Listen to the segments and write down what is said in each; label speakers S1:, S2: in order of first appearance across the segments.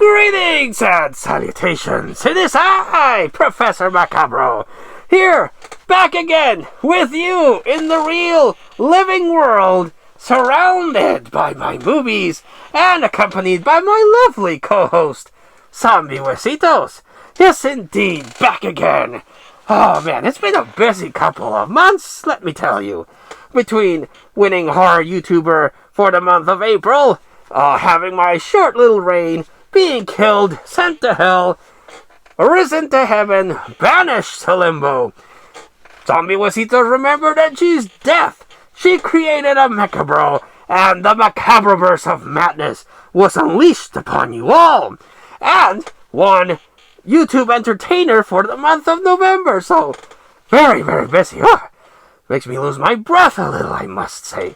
S1: Greetings and salutations. It is I, Professor Macabro, here, back again with you in the real, living world, surrounded by my movies and accompanied by my lovely co-host, Zombie Huesitos. Yes, indeed, back again. Oh man, it's been a busy couple of months, let me tell you. Between winning horror YouTuber for the month of April, having my short little reign, being killed, sent to hell, risen to heaven, banished to limbo. Zombie Huesitos remember that she's death. She created a Macabro, and the Macabroverse of madness was unleashed upon you all. And one YouTube entertainer for the month of November, so very, very busy. Makes me lose my breath a little, I must say.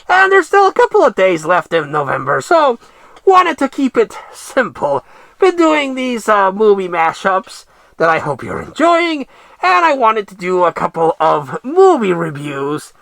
S1: And there's still a couple of days left in November, so wanted to keep it simple. Been doing these movie mashups that I hope you're enjoying, and I wanted to do a couple of movie reviews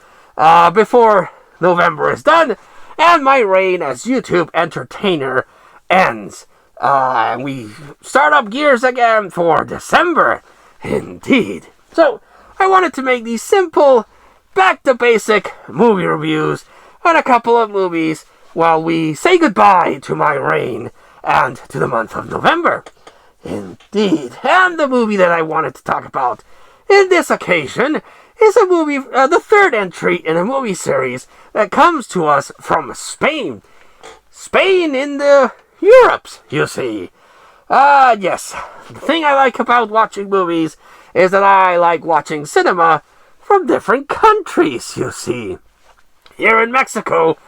S1: before November is done and my reign as YouTube entertainer ends. And we start up gears again for December, indeed. So I wanted to make these simple, back-to-basic movie reviews on a couple of movies while we say goodbye to my reign and to the month of November. Indeed. And the movie that I wanted to talk about in this occasion is a movie, the third entry in a movie series that comes to us from Spain. Spain in the Europes, you see. Yes. The thing I like about watching movies is that I like watching cinema from different countries, you see. Here in Mexico,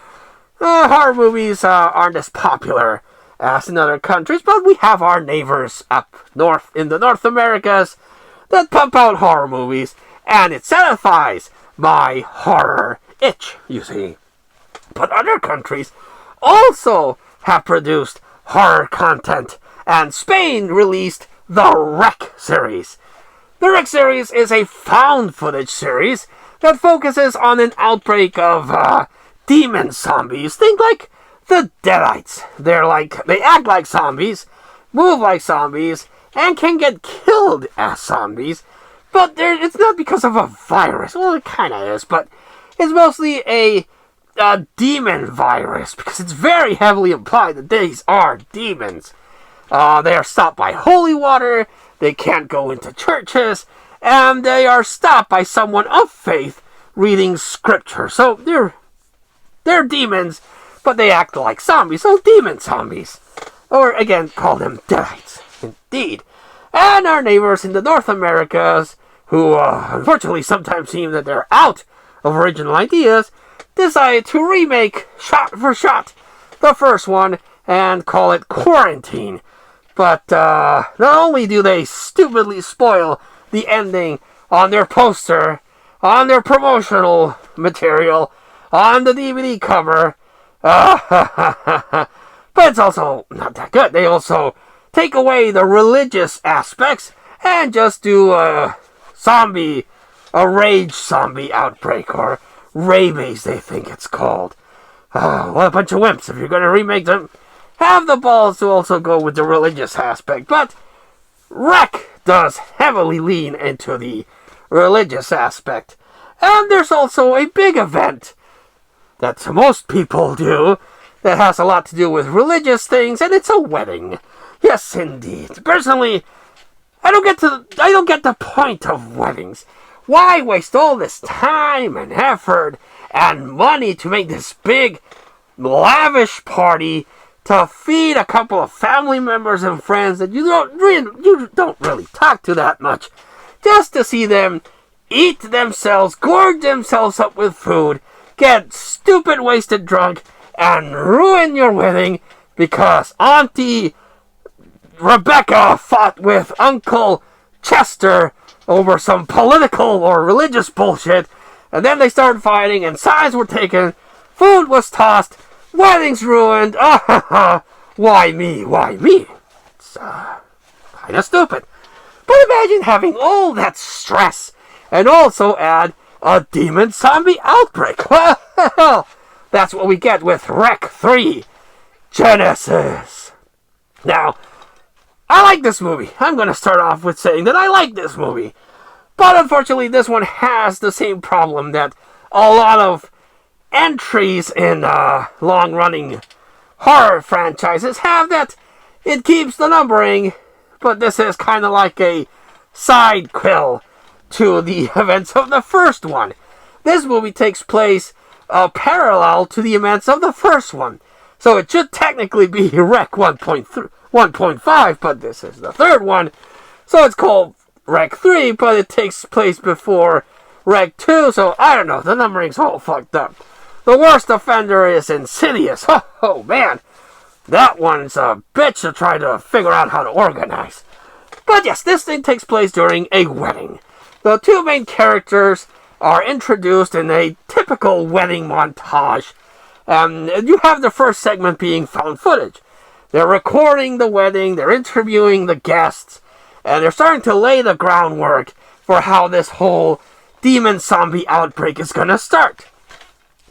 S1: horror movies aren't as popular as in other countries, but we have our neighbors up north in the North Americas that pump out horror movies, and it satisfies my horror itch, you see. But other countries also have produced horror content, and Spain released the REC series. The REC series is a found footage series that focuses on an outbreak of demon zombies. Think like the Deadites. They act like zombies, move like zombies, and can get killed as zombies. But it's not because of a virus. Well, it kind of is, but it's mostly a demon virus, because it's very heavily implied that these are demons. They are stopped by holy water, they can't go into churches, and they are stopped by someone of faith reading scripture. So they're demons, but they act like zombies, so demon zombies. Or again, call them Deadites. Indeed. And our neighbors in the North Americas, who unfortunately sometimes seem that they're out of original ideas, decided to remake shot for shot the first one and call it Quarantine. But not only do they stupidly spoil the ending on their poster, on their promotional material, on the DVD cover, but it's also not that good. They also take away the religious aspects and just do a rage zombie outbreak, or rabies, they think it's called. What a bunch of wimps. If you're going to remake them, have the balls to also go with the religious aspect. But REC does heavily lean into the religious aspect. And there's also a big event that most people do that has a lot to do with religious things, and it's a wedding. Yes, indeed. Personally, I don't get the point of weddings. Why waste all this time and effort and money to make this big, lavish party to feed a couple of family members and friends that you don't really talk to that much, just to see them eat themselves, gorge themselves up with food, get stupid wasted drunk, and ruin your wedding because Auntie Rebecca fought with Uncle Chester over some political or religious bullshit, and then they started fighting, and sides were taken, food was tossed, weddings ruined. Why me? Why me? It's kind of stupid. But imagine having all that stress and also add a demon zombie outbreak. Well, that's what we get with REC 3 Genesis. Now, I like this movie. I'm going to start off with saying that I like this movie. But unfortunately, this one has the same problem that a lot of entries in long-running horror franchises have, that it keeps the numbering, but this is kind of like a side quill to the events of the first one. This movie takes place parallel to the events of the first one. So it should technically be Rec 1.5, but this is the third one. So it's called Rec 3, but it takes place before Rec 2, so I don't know, the numbering's all fucked up. The worst offender is Insidious. Oh man, that one's a bitch to try to figure out how to organize. But yes, this thing takes place during a wedding. The two main characters are introduced in a typical wedding montage. And you have the first segment being found footage. They're recording the wedding, they're interviewing the guests, and they're starting to lay the groundwork for how this whole demon zombie outbreak is gonna start.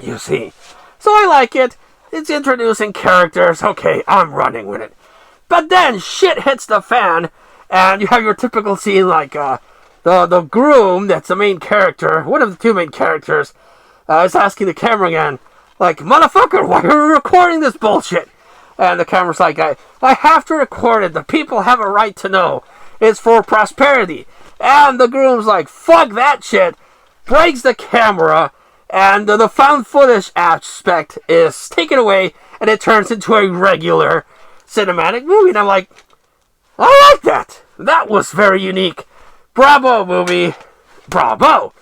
S1: You see. So I like it. It's introducing characters. Okay, I'm running with it. But then shit hits the fan, and you have your typical scene like the groom, that's the main character, one of the two main characters, is asking the cameraman, like, motherfucker, why are you recording this bullshit? And the camera's like, I have to record it. The people have a right to know. It's for prosperity. And the groom's like, fuck that shit. Breaks the camera. And the found footage aspect is taken away. And it turns into a regular cinematic movie. And I'm like, I like that. That was very unique. Bravo, movie. Bravo.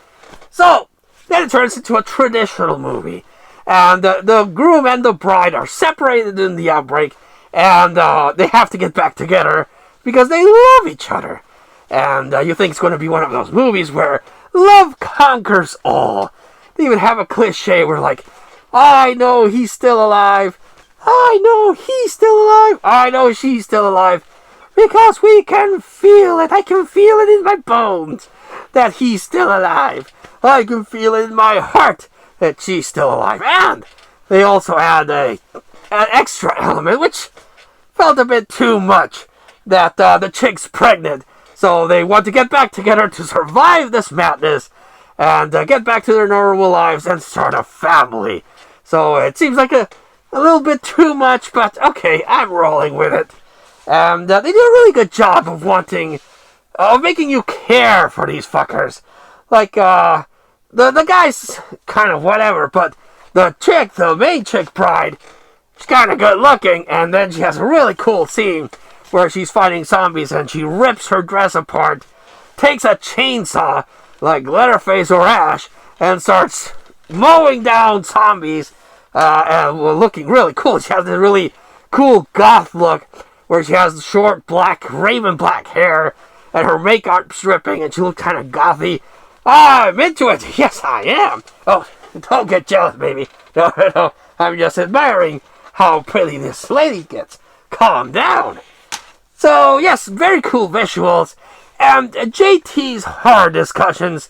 S1: So, then it turns into a traditional movie. And the groom and the bride are separated in the outbreak, and they have to get back together because they love each other. And you think it's going to be one of those movies where love conquers all. They even have a cliche where, like, I know he's still alive. I know he's still alive. I know she's still alive. Because we can feel it. I can feel it in my bones that he's still alive. I can feel it in my heart that she's still alive. And they also add an extra element, which felt a bit too much, that the chick's pregnant. So they want to get back together to survive this madness and get back to their normal lives and start a family. So it seems like a little bit too much, but okay, I'm rolling with it. And they do a really good job of making you care for these fuckers. Like, The guy's kind of whatever, but the chick, the main chick bride, she's kind of good looking, and then she has a really cool scene where she's fighting zombies and she rips her dress apart, takes a chainsaw, like Leatherface or Ash, and starts mowing down zombies, and looking really cool. She has this really cool goth look where she has short raven black hair, and her makeup's dripping, and she looks kind of gothy. I'm into it. Yes, I am. Oh, don't get jealous, baby. No, I'm just admiring how pretty this lady gets. Calm down. So, yes, very cool visuals. And JT's horror discussions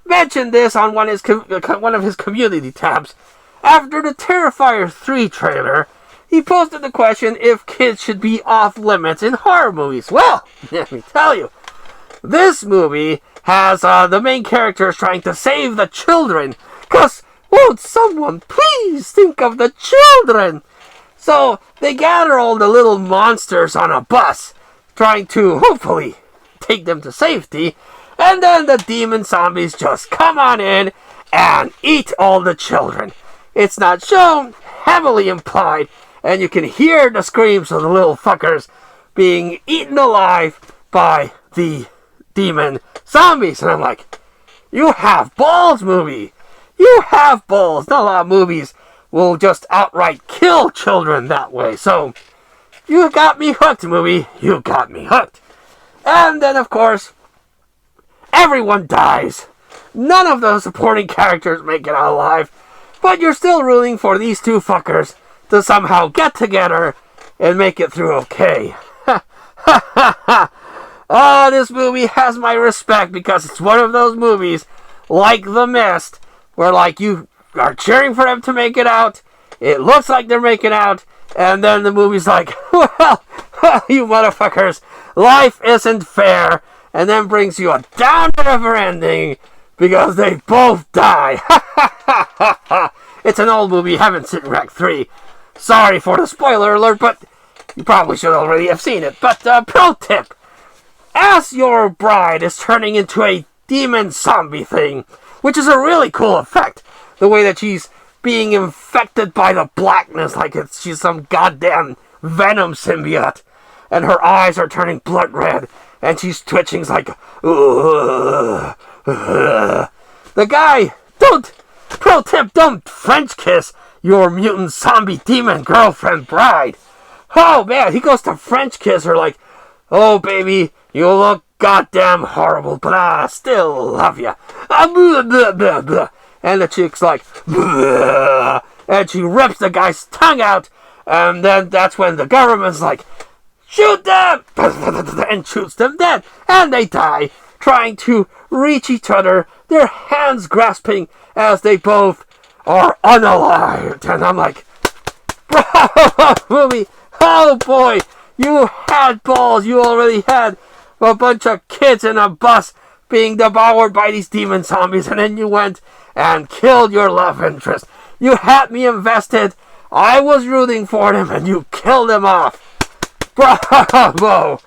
S1: mentioned this on one of his community tabs. After the Terrifier 3 trailer, he posted the question if kids should be off limits in horror movies. Well, let me tell you, this movie has the main characters trying to save the children. Because, won't someone please think of the children? So, they gather all the little monsters on a bus, trying to, hopefully, take them to safety. And then the demon zombies just come on in and eat all the children. It's not shown, heavily implied, and you can hear the screams of the little fuckers being eaten alive by the demon zombies. And I'm like, you have balls, movie. You have balls. Not a lot of movies will just outright kill children that way. So, you got me hooked, movie. You got me hooked. And then, of course, everyone dies. None of the supporting characters make it out alive. But you're still rooting for these two fuckers to somehow get together and make it through okay. Ha ha ha ha. Oh, this movie has my respect because it's one of those movies, like The Mist, where, like, you are cheering for them to make it out, it looks like they're making out, and then the movie's like, well, You motherfuckers, life isn't fair, and then brings you a down-to-river ending because they both die. It's an old movie, you haven't seen Rec 3. Sorry for the spoiler alert, but you probably should already have seen it. But pro tip, as your bride is turning into a demon zombie thing, which is a really cool effect, the way that she's being infected by the blackness like she's some goddamn venom symbiote, and her eyes are turning blood red, and she's twitching like, the guy, pro tip, don't French kiss your mutant zombie demon girlfriend bride. Oh man, he goes to French kiss her like, oh baby, you look goddamn horrible, but I still love you. And the chick's like, and she rips the guy's tongue out, and then that's when the government's like, shoot them, and shoots them dead, and they die, trying to reach each other, their hands grasping as they both are unalived. And I'm like, bravo, movie, oh boy, you had balls, you already had a bunch of kids in a bus being devoured by these demon zombies, and then you went and killed your love interest. You had me invested, I was rooting for them, and you killed them off. Bravo!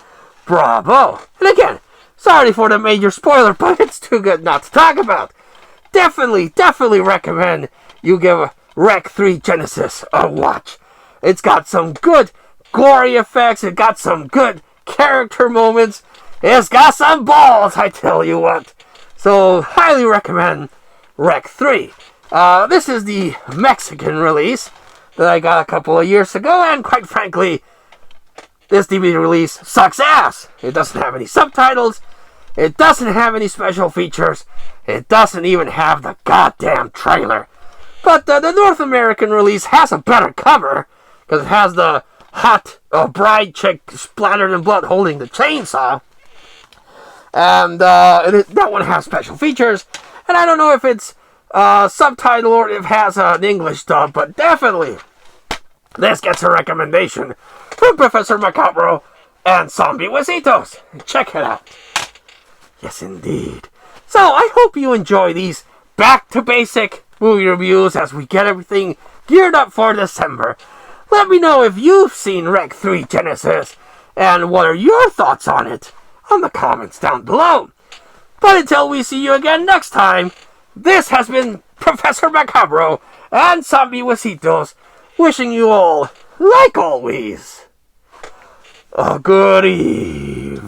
S1: Bravo! And again, sorry for the major spoiler, but it's too good not to talk about. Definitely recommend you give Rec 3 Genesis a watch. It's got some good gory effects, it got some good character moments, it's got some balls, I tell you what. So, highly recommend Rec 3. This is the Mexican release that I got a couple of years ago, and quite frankly, this DVD release sucks ass. It doesn't have any subtitles, it doesn't have any special features, it doesn't even have the goddamn trailer. But the North American release has a better cover, because it has the hot bride chick splattered in blood holding the chainsaw. And that one has special features, and I don't know if it's subtitle or if it has an English dub, but definitely this gets a recommendation from Professor Macabro and Zombie Huesitos. Check it out. Yes, indeed. So, I hope you enjoy these back-to-basic movie reviews as we get everything geared up for December. Let me know if you've seen Rec 3 Genesis, and what are your thoughts on it on the comments down below. But until we see you again next time, this has been Professor Macabro and Zombie Huesitos, wishing you all, like always, a good evening.